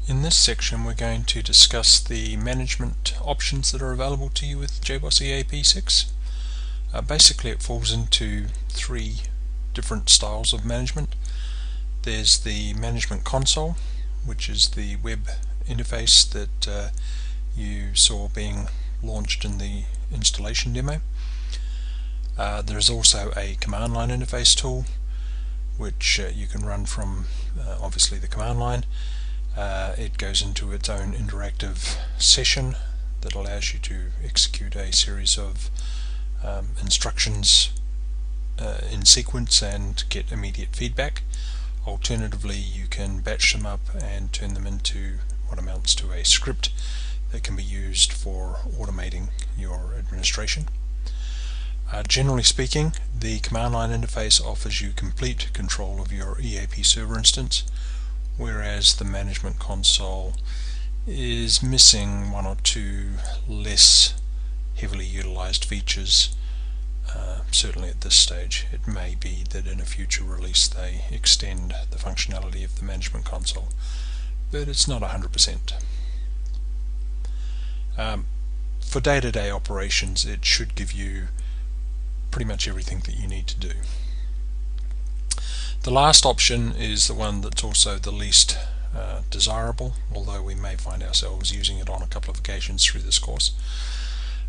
In this section we're going to discuss the management options that are available to you with JBoss EAP 6. Basically it falls into three different styles of management. There's the management console, which is the web interface that you saw being launched in the installation demo. There's also a command line interface tool which you can run from obviously the command line. It goes into its own interactive session that allows you to execute a series of instructions in sequence and get immediate feedback. Alternatively, you can batch them up and turn them into what amounts to a script that can be used for automating your administration. Generally speaking, the command line interface offers you complete control of your EAP server instance, whereas the management console is missing one or two less heavily utilized features. Certainly at this stage. It may be that in a future release they extend the functionality of the management console, but it's not 100%. For day-to-day operations, it should give you pretty much everything that you need to do. The last option is the one that's also the least desirable, although we may find ourselves using it on a couple of occasions through this course.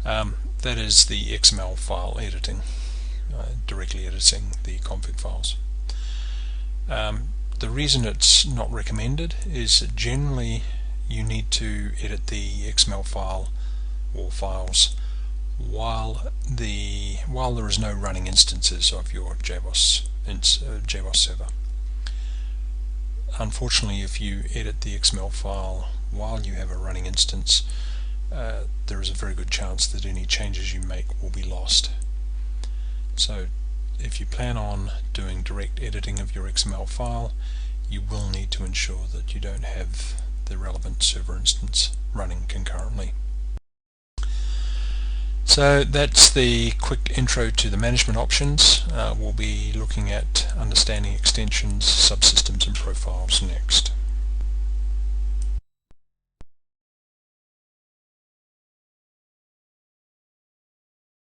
That is the XML file editing, directly editing the config files. The reason it's not recommended is that generally you need to edit the XML file or files while there is no running instances of your JBoss server. Unfortunately, if you edit the XML file while you have a running instance, there is a very good chance that any changes you make will be lost. So if you plan on doing direct editing of your XML file, you will need to ensure that you don't have the relevant server instance running concurrently. So that's the quick intro to the management options. We'll be looking at understanding extensions, subsystems and profiles next.